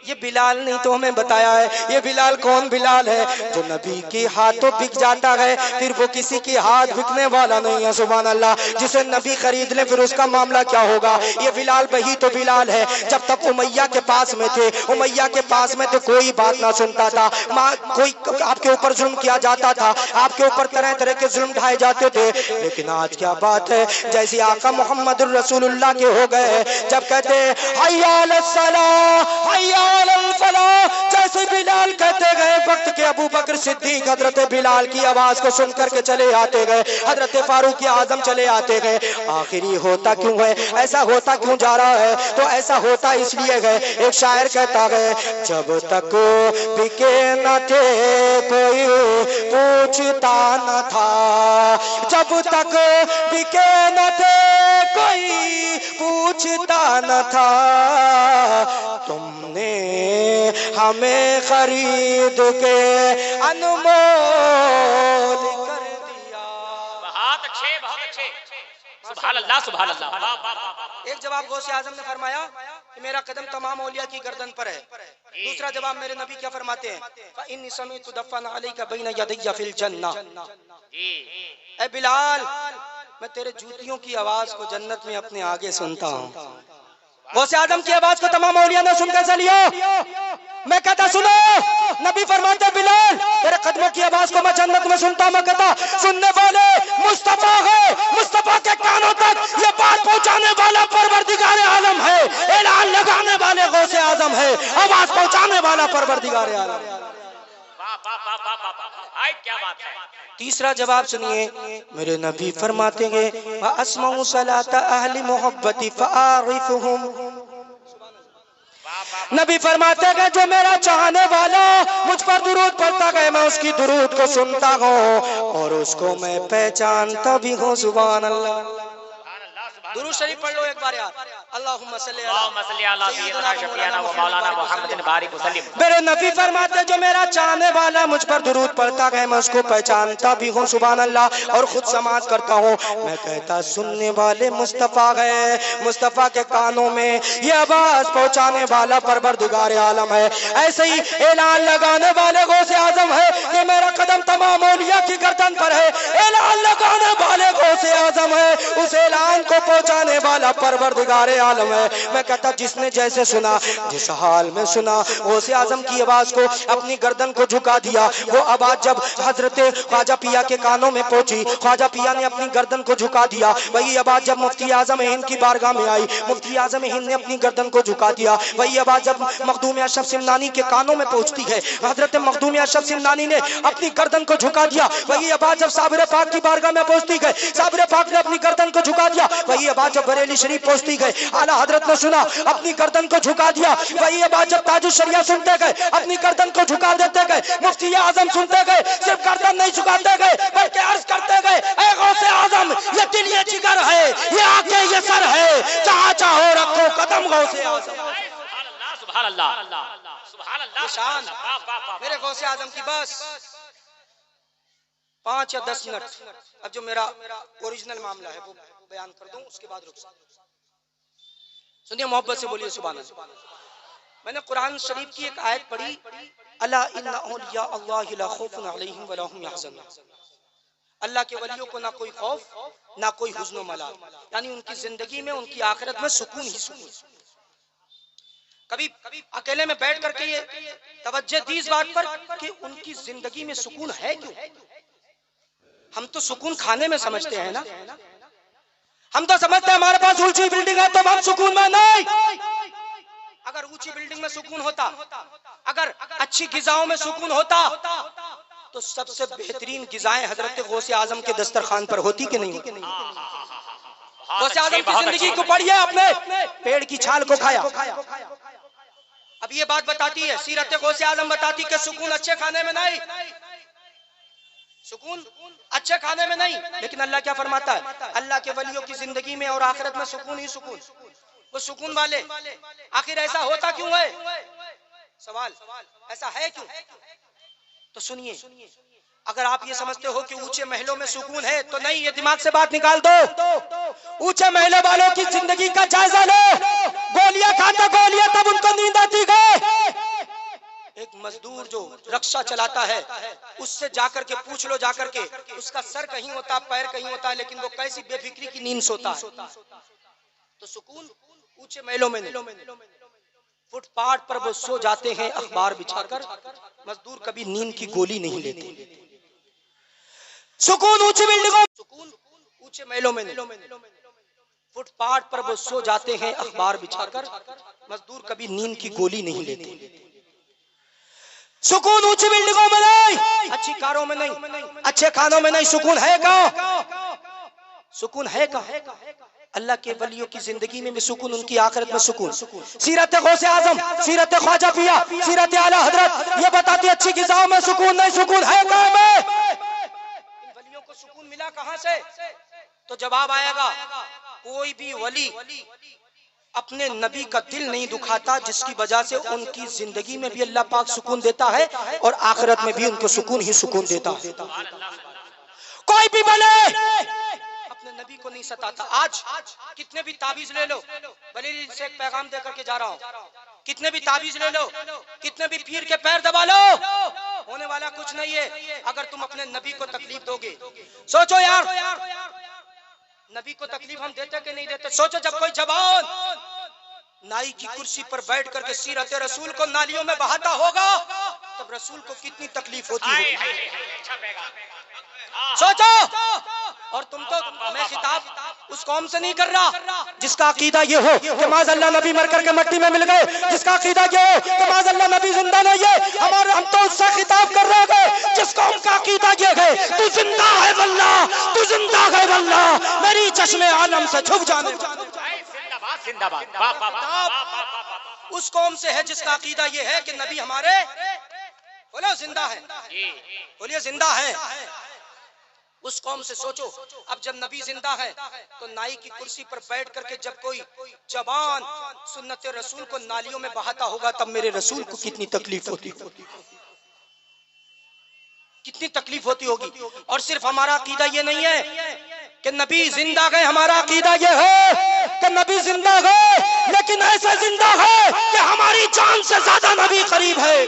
ये बिलाल नहीं तो हमें बताया है। ये बिलाल कौन बिलाल है? जो नबी के हाथों बिक जाता है, फिर वो किसी के हाथ बिकने वाला नहीं है। सुभान अल्लाह। जिसे नबी खरीद ले फिर उसका मामला क्या होगा? ये बिलाल वही तो बिलाल है। जब तक उमैया के पास में थे, उमैया के पास में तो कोई बात ना सुनता था। कोई आपके ऊपर जुल्म किया जाता था, आपके ऊपर तरह तरह के जुल्म ढाए जाते थे। लेकिन आज क्या बात है, जैसे आका मोहम्मद रसूलुल्लाह के हो गए, जब कहते हय्या अलस सलाह हय्या अलल फलाह, जैसे बिलाल कहते गए, वक्त के अबू बकर सिद्दीक हजरत बिलाल की आवाज को सुन करके चले आते गए, हजरत फारूक आजम चले आते गए। आखिर ये होता क्यों है, ऐसा होता क्यों जा रहा है? तो ऐसा होता इसलिए है, एक शायर कहता है, जब तक बिके न थे कोई पूछता न था, जब तक बिके न थे कोई पूछता न था, तुमने हमें खरीद के अनमोल कर दिया। बहुत अच्छे, बहुत अच्छे। सुभान अल्लाह, सुभान अल्लाह। एक जवाब गौसे आजम ने फरमाया कि मेरा कदम तमाम औलिया की गर्दन पर है। दूसरा जवाब मेरे नबी क्या फरमाते हैं, इन्नी समीअतु दफन अलैका बैन यदैया फिल जन्नह। ऐ बिलाल, मैं तेरे जूतियों की आवाज को जन्नत में अपने आगे सुनता हूँ। गौसे आजम की आवाज को तमाम औलिया ने सुनकर से लिया। मैं कहता सुनो, नबी फरमाते बिलाल, तेरे कदमों की आवाज को मैं जन्नत में सुनता हूं। मैं कहता सुनने वाले मुस्तफा है, मुस्तफा के कानों तक ये बात पहुंचाने वाला परवरदिगार आलम है, ऐलान लगाने वाले गौसे आजम है, आवाज पहुंचाने वाला परवरदिगार आलम है। क्या बात है। तीसरा जवाब सुनिए, मेरे नबी फरमाते हैं, व अस्माउ सलाता अहली मोहब्बती फ़आरिफुहुम। नबी फरमाते हैं, जो मेरा चाहने वाला मुझ पर दुरूद पढ़ता है, मैं उसकी दुरूद को सुनता हूँ और उसको मैं पहचानता भी हूँ। सुभान अल्लाह। दुरूद शरीफ पढ़ लो एक बार यार। अल्लाहुम्मा सल्ली अला सय्यिदना शफीअना व मौलाना मुहम्मदिन बारिक वसल्लम। मेरे नबी फरमाते, जो मेरा चाहने वाला मुझ पर दुरूद पढ़ता है, मैं उसको पहचानता भी हूँ। सुभान अल्लाह। और खुद समाज करता हूँ। मैं कहता सुनने वाले मुस्तफा है, मुस्तफा के कानों में ये आवाज पहुँचाने वाला परवरदिगार आलम है। ऐसे ही ऐलान लगाने वाले गौसे आजम है कि मेरा कदम तमाम औलिया की गर्दन पर है। ऐलान लगाने वाले गौसे आजम है, उस ऐलान को पहुँचाने वाला परवरदिगार आलम है। मैं कहता जिसने जैसे सुना, जिस हाल में सुना, गौसे आजम की आवाज को अपनी गर्दन को झुका दिया। वो आवाज जब हजरत ख्वाजा पिया के कानों में पहुंची, ख्वाजा पिया ने अपनी गर्दन को झुका दिया। वही आवाज जब मुफ्ती आजम हिंद की बारगाह में आई, मुफ्ती आजम हिंद ने अपनी गर्दन को झुका दिया। वही आवाज जब मखदूम अशरफ सिमनानी के कानों में पहुंचती है, हजरत मखदूम अशरफ सिमनानी ने अपनी गर्दन को झुका दिया। वही आवाज जब साबिर पाक की बारगाह में पहुंचती है, साबिर पाक ने अपनी गर्दन को झुका दिया। वही आवाज जब बरेली शरीफ पहुंचती गए, आला हजरत ने सुना, अपनी गर्दन को झुका दिया। वही आवाज जब ताजुश शरिया सुनते गए, अपनी गर्दन को झुका देते गए। मुफ्ती आजम सुनते गए, सिर्फ गर्दन नहीं झुकाते गए बल्कि अर्ज करते गए, ऐ गौसे आजम, ये दिल ये जिगर है, ये आंखें ये सर है, जहां चाहो रखो कदम गौसे आजम। सुभान अल्लाह, सुभान अल्लाह, शान मेरे गौसे आजम की। बस 5 या 10 मिनट, अब जो मेरा ओरिजिनल मामला है वो बयान कर दूं, उसके बाद रुक सुनिए, मोहब्बत से बोलिए सुभान अल्लाह। मैंने कुरान शरीफ की एक आयत पढ़ी, अला इन्ना औलिया अल्लाहि ला खौफुन अलैहिम वला हुम यहज़नून। अल्लाह के वलियों को ना कोई खौफ ना कोई हुज़्न मलाल, यानी उनकी जिंदगी में उनकी आखिरत में सुकून ही सुकून। कभी अकेले में बैठ करके ये तवज्जो दी इस बात पर कि उनकी जिंदगी में सुकून है क्यों। हम तो सुकून खाने में समझते हैं ना, हम तो समझते हैं हमारे पास ऊंची बिल्डिंग है तो हम सुकून में नहीं। अगर ऊंची बिल्डिंग में सुकून होता, अगर अच्छी गिजाओं में सुकून होता, तो सबसे बेहतरीन गिजाएं हजरत गौसे आजम के दस्तरखान पर होती कि नहीं होती। गौसे आजम की जिंदगी को पढ़िए, आपने पेड़ की छाल को खाया। अब ये बात बताती है सीरत गौसे आजम बताती कि सुकून अच्छे खाने में नहीं, सुकून अच्छे खाने में नहीं। लेकिन अल्लाह क्या फरमाता है, अल्लाह के वलियों की जिंदगी में और आखिरत में सुकून ही सुकून। वो सुकून वाले आखिर ऐसा होता क्यों है, सवाल ऐसा है क्यों। तो सुनिए, अगर आप ये समझते हो कि ऊंचे महलों में सुकून है तो नहीं, ये दिमाग से बात निकाल दो। ऊंचे महलों वालों की जिंदगी का जायजा लो। गोलियां खाते गोलियां तब उनको नींद आती है। एक मजदूर जो रक्षा चलाता है उससे जाकर के पूछ लो, जाकर के उसका सर कहीं होता पैर कहीं होता है, लेकिन वो कैसी बेफिक्री की नींद सोता है। तो सुकून ऊंचे महलों में नहीं। फुटपाथ पर वो सो जाते हैं अखबार बिछाकर, मजदूर कभी नींद की गोली नहीं लेते। सुकून ऊंची बिल्डिंगों, सुकून ऊंचे महलों में नहीं। फुटपाथ पर वो सो जाते हैं अखबार बिछाकर, मजदूर कभी नींद की गोली नहीं लेते। सुकून ऊंची बिल्डिंगों में नहीं, अच्छी कारों में नहीं, अच्छे खानों में नहीं। सुकून है कहाँ, सुकून है कहाँ। अल्लाह के वलियों की जिंदगी में भी सुकून, उनकी आखिरत में सुकून। सीरत गौसे आजम, सीरत ख्वाजा पिया, सीरत आला हजरत ये बताती अच्छी गिज़ाओं में सुकून नहीं, सुकून है कहाँ में। इन वलियों को सुकून मिला कहाँ से, तो जवाब आएगा, कोई भी वली अपने नबी का दिल नहीं दुखाता, जिसकी वजह से उनकी जिंदगी में भी अल्लाह पाक सुकून देता है और आखिरत में भी उनको सुकून ही सुकून देता है। कोई भी भले अपने नबी को नहीं सताता। आज कितने भी ताबीज ले लो, बरेली से एक पैगाम देकर के जा रहा हूँ, कितने भी ताबीज ले लो, कितने भी पीर के पैर दबा लो, होने वाला कुछ नहीं है अगर तुम अपने नबी को तकलीफ दोगे। सोचो यार, नबी को तकलीफ हम देते कि नहीं देते। सोचो जब कोई जवान नाई की कुर्सी पर बैठ करके सीरत रसूल को नालियों में बहाता होगा, तब रसूल को कितनी तकलीफ होती है। सोचो। और तुम तो, मैं खिताब उस कौम से नहीं कर रहा जिसका अकीदा ये हो कि माज़अल्लाह नबी मर करके मट्टी में मिल गए, जिसका अकीदा ये हो कि माज़अल्लाह नबी जिंदा नहीं है। हम तो उससे खिताब कर रहे हैं जिस कौम का अकीदा ये है, तू जिंदा है वल्लाह, तू जिंदा है वल्लाह, मेरी चश्मे आलम से छुप जाने। उस कौम से है जिसका अकीदा ये है कि नबी हमारे, बोलो जिंदा है, बोलिए जिंदा है। उस कौम से सोचो, अब जब नबी जिंदा है तो नाई की कुर्सी पर बैठ करके जब कोई जवान सुन्नत रसूल को नालियों में बहाता होगा, तब मेरे रसूल को कितनी तकलीफ होती होगी, कितनी तकलीफ होती होगी। और सिर्फ हमारा अकीदा ये नहीं है कि नबी जिंदा गए, हमारा अकीदा ये है कि नबी जिंदा गए, लेकिन ऐसा जिंदा है कि हमारी जान से ज्यादा नबी करीब है।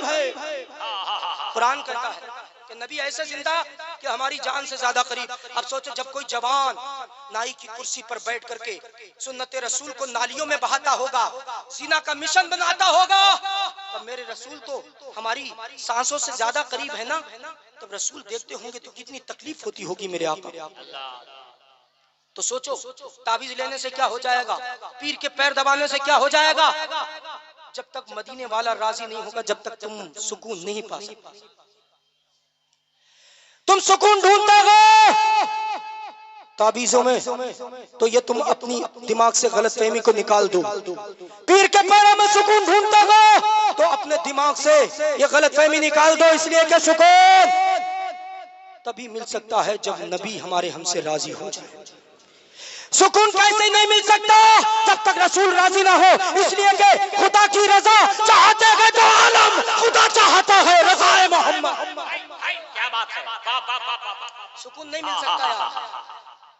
कुरान कहता है कि नबी ऐसे जिंदा कि हमारी जान से ज्यादा करीब। अब सोचो जब कोई जवान नाई की कुर्सी पर बैठ करके सुन्नत रसूल को नालियों में बहाता होगा, जीना का मिशन बनाता होगा, तब मेरे रसूल तो हमारी सांसों से ज्यादा करीब है ना। तब रसूल देखते होंगे तो कितनी तकलीफ होती होगी मेरे आका। तो सोचो, ताबीज लेने से क्या हो जाएगा, पीर के पैर दबाने से क्या हो जाएगा। जब तक मदीने वाला राजी नहीं होगा, जब तक तुम सुकून नहीं पा सकते। तुम सुकून ढूंढते हो ताबीजों में, तो ये तुम अपनी दिमाग से गलतफहमी को निकाल दो। पीर के पैरों में सुकून ढूंढते हो तो अपने दिमाग से ये गलतफहमी निकाल दो, इसलिए कि सुकून तभी मिल सकता है जब नबी हमारे हमसे राजी हो जाए। सुकून कैसे नहीं मिल सकता जब तक रसूल राजी ना हो, इसलिए कि खुदा की रजा चाहते हैं तो आलम खुदा चाहता है रज़ाए मोहम्मद। क्या बात है, सुकून नहीं मिल सकता यार।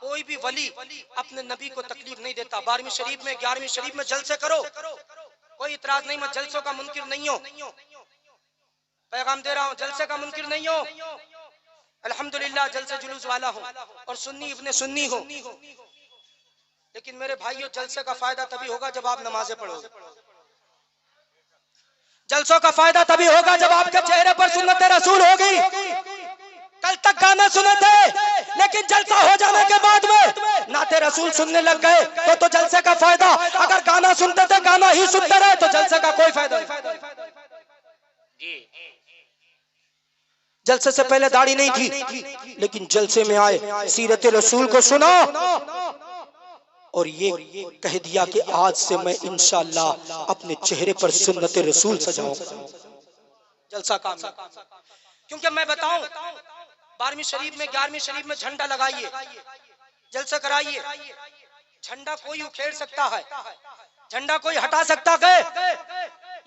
कोई भी वली अपने नबी को तकलीफ नहीं देता। 12वीं शरीफ में 11वीं शरीफ में जलसे करो, कोई इतराज नहीं, मैं जलसों का मुनकिर नहीं हूँ, पैगाम दे रहा हूँ, जलसे का मुनकिर नहीं हो। अल्हम्दुलिल्लाह जलसे जुलूस वाला हूँ और सुन्नी इब्ने सुन्नी हो, लेकिन मेरे भाइयों जलसे का फायदा तभी होगा जब आप नमाजें पढ़ोगे। जलसों का फायदा तभी होगा जब आपके चेहरे पर सुन्नत रसूल होगी। कल तक गाना सुने थे, लेकिन जलसा हो जाने के बाद में नाते रसूल सुनने लग गए तो जलसे का फायदा। अगर गाना सुनते थे, गाना ही सुनते रहे तो जलसे का कोई फायदा नहीं। जलसे से पहले दाढ़ी नहीं थी, लेकिन जलसे में आए, सीरत रसूल को सुना और ये कह दिया कि आज से मैं इंशाअल्लाह अपने चेहरे पर सुन्नत रसूल सजाऊंगा। जलसा काम, क्योंकि मैं बताऊं 12वीं शरीफ में 11वीं शरीफ में झंडा लगाइए, जलसा कराइए। झंडा कोई उखेड़ सकता है, झंडा कोई हटा सकता है,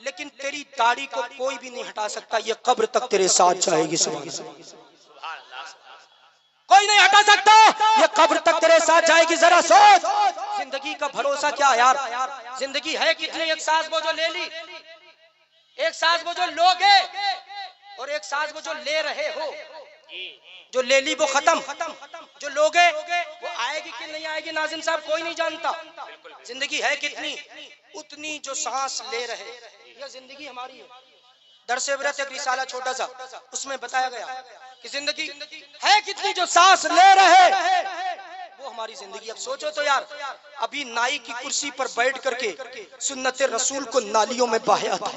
लेकिन तेरी दाढ़ी को कोई भी नहीं हटा सकता। ये कब्र तक तेरे साथ जाएगी। कोई नहीं हटा सकता, ये कब्र तक तेरे साथ जाएगी। जरा सोच, जिंदगी का भरोसा क्या यार? जिंदगी है कितनी? एक सांस वो जो ले ली, एक सांस वो जो लोगे, और एक सांस वो जो ले रहे हो। जो ले ली वो खत्म, जो लोगे वो आएगी कि नहीं आएगी नाज़िम साहब कोई नहीं जानता। जिंदगी है कितनी? उतनी जो सांस ले रहे, यह जिंदगी हमारी है। दरस इबरत एक रिसाला छोटा सा, उसमें बताया गया कि जिंदगी है कितनी, जो सांस ले रहे वो हमारी जिंदगी। अब सोचो तो यार, अभी नाई की कुर्सी पर बैठ करके सुन्नत रसूल को नालियों में बहाया था।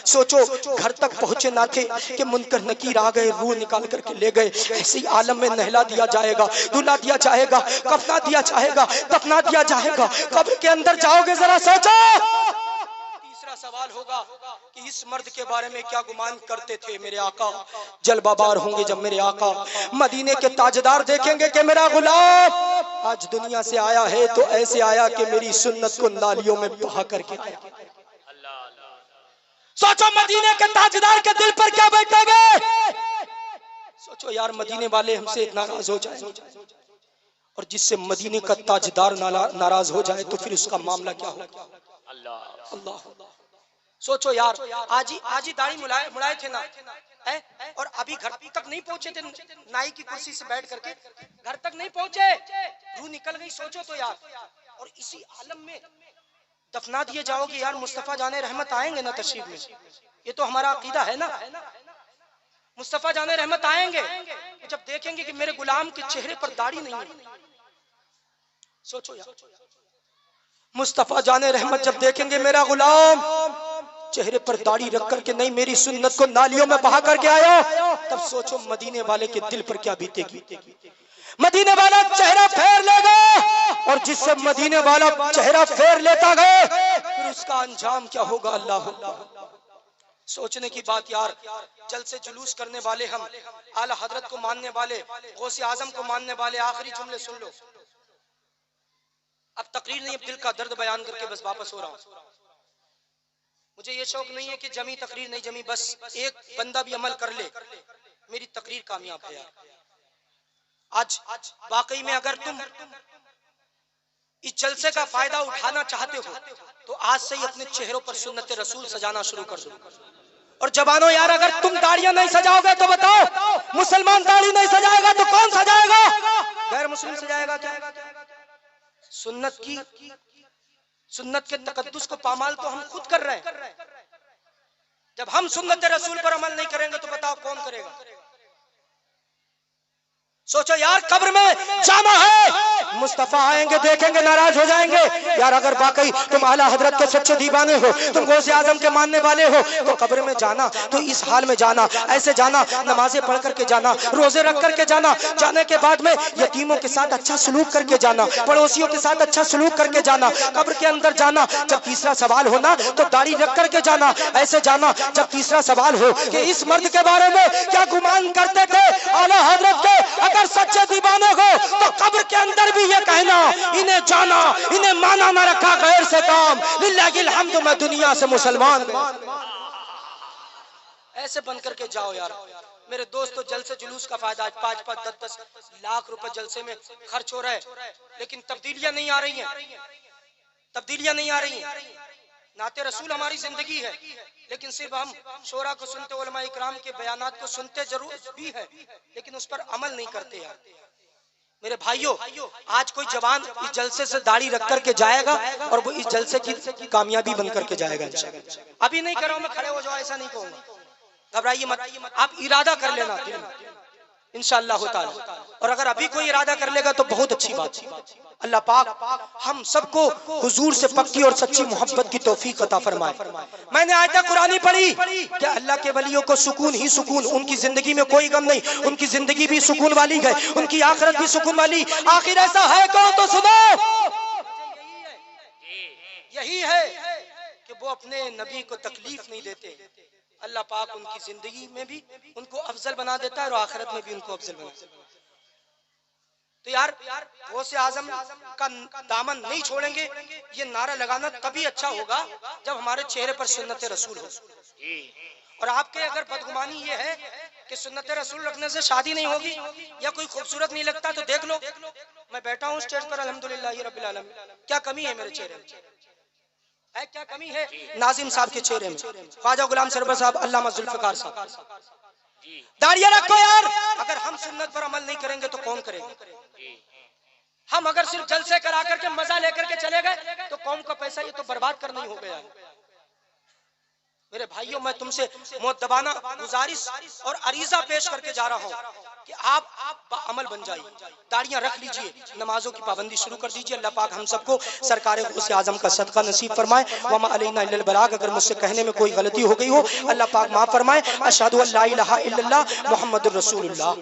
सोचो घर तक पहुंचे ना थे कि मुनकर नकीर आ गए, रूह निकाल करके ले गए। ऐसी आलम में नहला दिया जाएगा, धुला दिया जाएगा, कफना दिया जाएगा, दफना दिया जाएगा। कब्र के अंदर जाओगे, जरा सोचो। तीसरा सवाल होगा कि इस मर्द के बारे में क्या गुमान करते थे मेरे आका? जलबाबार होंगे जब मेरे आका मदीने के ताजदार देखेंगे कि मेरा गुलाम आज दुनिया से आया है तो ऐसे आया कि मेरी सुन्नत को नालियों में बहा करके आया। सोचो मदीने के ताजदार के दिल पर क्या बैठेगा। सोचो यार, मदीने वाले हमसे नाराज हो जाए, और जिससे मदीने का ताजदार नाराज हो जाए तो फिर उसका मामला क्या होगा? अल्लाह। सोचो यार, आज ही दाढ़ी मुड़ाए थे ना है? और अभी घर तक नहीं पहुंचे थे, नाई की कुर्सी से बैठ करके घर तक नहीं पहुंचे, रूह निकल गई। सोचो तो यार, और इसी आलम में दफना दिए जाओगे यार। मुस्तफा जाने रहमत आएंगे ना तशरीफ में, ये तो हमारा अकीदा है ना। मुस्तफा जाने रहमत आएंगे, जब देखेंगे कि मेरे गुलाम के चेहरे पर दाढ़ी नहीं है। सोचो यार, मुस्तफा जाने रहमत जब देखेंगे मेरा गुलाम चेहरे पर दाढ़ी रख करके नहीं, मेरी सुन्नत को नालियों में बहा करके आया, तब सोचो मदीने वाले के दिल पर क्या बीतेगी। मदीने वाला चेहरा फेर लेगा, और जिससे मदीने वाला चेहरा फेर लेता गए फिर उसका अंजाम क्या होगा? अल्लाह। सोचने की बात यार। जल से जुलूस करने वाले हम, आला हजरत को मानने वाले, गौसे आजम को मानने वाले, आखिरी जुमले सुन लो। अब तकरीर नहीं, अब दिल का दर्द बयान करके बस वापस हो रहा हूँ। मुझे ये शौक नहीं है कि जमी तकरीर नहीं जमी, बस एक बंदा भी अमल कर ले, मेरी तकरीर कामयाब है यार। आज वाकई में अगर तुम इस जलसे का फायदा उठाना चाहते हो तो आज से ही अपने चेहरों पर सुन्नत रसूल सजाना शुरू कर दो। और जवानों यार, अगर तुम दाढ़ियां नहीं सजाओगे तो बताओ, मुसलमान दाढ़ी नहीं सजाएगा तो कौन सजाएगा? गैर मुस्लिम सजाएगा क्या? सुन्नत के तकद्दुस को पामाल तो हम खुद कर रहे हैं। जब हम सुन्नत रसूल पर अमल नहीं करेंगे तो बताओ कौन करेगा? सोचो यार, कब्र में जाना है, मुस्तफा आएंगे, देखेंगे, नाराज हो जाएंगे। यार अगर वाकई तुम आला हजरत के सच्चे दीवाने हो, तुम गौसे आजम के मानने वाले हो, तो कब्र में जाना तो इस हाल में जाना, ऐसे जाना, नमाजें पढ़ करके जाना, रोजे रख करके जाना। जाने के बाद में यतीमों के साथ अच्छा सलूक करके जाना, पड़ोसियों के साथ अच्छा सलूक करके जाना। कब्र के अंदर जाना, जब तीसरा सवाल हो ना तो दाढ़ी रख करके जाना, ऐसे जाना। जब तीसरा सवाल हो कि इस मर्द के बारे में क्या गुमान करते थे आला हजरत के, अगर सच्चे दीवाने हो तो कब्र के अंदर भी ये कहना, इन्हें जाना, इन्हें माना ना रखा गैर से काम, लिल्लाहिल हम्द, मैं दुनिया से मुसलमान। ऐसे बन करके जाओ यार मेरे दोस्तों। जलसे जुलूस का फायदा आज 5-5, 10-10 लाख रुपए जलसे में खर्च हो रहा है, लेकिन तब्दीलियां नहीं आ रही हैं, तब्दीलियां नहीं आ रही हैं। नाते रसूल हमारी जिंदगी है, लेकिन सिर्फ हम शोरा को सुनते, उलमा इकराम के बयानात को सुनते जरूर भी है, लेकिन उस पर अमल नहीं करते यार। मेरे भाइयों, आज कोई जवान इस जलसे से दाढ़ी रख करके जाएगा और वो इस जलसे की कामयाबी बन करके जाएगा इंशाअल्लाह। अभी नहीं कर रहा हूं मैं, खड़े हो जाओ ऐसा नहीं कहूंगा, घबराइए मत, आप इरादा कर लेना दिल में इंशाअल्लाह ताला। और अगर अभी कोई इरादा कर लेगा तो बहुत अच्छी बात है। अल्लाह पाक हम सबको हुजूर से पक्की और सच्ची मोहब्बत की तौफीक अता फरमाए। मैंने आयत कुरानी पढ़ी कि अल्लाह के वलियों को सुकून ही सुकून, उनकी जिंदगी में कोई गम नहीं, उनकी जिंदगी भी सुकून वाली है, उनकी आखिरत भी सुकून वाली। आखिर ऐसा है कौन तो सुनो, यही है कि वो अपने नबी को तकलीफ नहीं देते। अल्लाह पाक उनकी जिंदगी में भी उनको अफजल बना देता है और आखिरत में भी उनको अफजल बना देता है। तो यार गौसे आजम का दामन नहीं छोड़ेंगे, ये नारा लगाना तभी अच्छा होगा जब हमारे चेहरे पर सुन्नत रसूल हो। और आपके अगर बदगुमानी ये है कि सुन्नत रसूल रखने से शादी नहीं होगी या कोई खूबसूरत नहीं लगता, तो देख लो मैं बैठा हूँ स्टेज पर अल्हम्दुलिल्लाह रब्बिल आलमीन, क्या कमी है मेरे चेहरे में? है क्या कमी है नाजिम साहब के चेहरे में, ख्वाजा गुलाम सरवर साहब, अल्लामा जुल्फिकार साहब? दाढ़ियां रखो यार। अगर हम सुन्नत पर अमल नहीं करेंगे तो कौन करेगा? हम अगर सिर्फ जलसे करा करके मजा लेकर के चले गए तो कौम का पैसा ये तो बर्बाद करना ही हो गया। मेरे भाइयों, मैं तुमसे मुअद्दबाना गुजारिश और अरीजा पेश करके जा रहा हूँ कि आप बाअमल बन जाइए, दाढ़ियां रख लीजिए, नमाजों की पाबंदी शुरू कर दीजिए। अल्लाह पाक हम सबको सरकार गौसे आजम का सदका नसीब फरमाए। वमा अलैना इल्लल बलाग, अगर मुझसे कहने में कोई गलती हो गई हो अल्लाह पाक माफ फरमाए। अशहदु अल्ला इलाहा इल्लल्लाह मुहम्मदुर रसूलुल्लाह।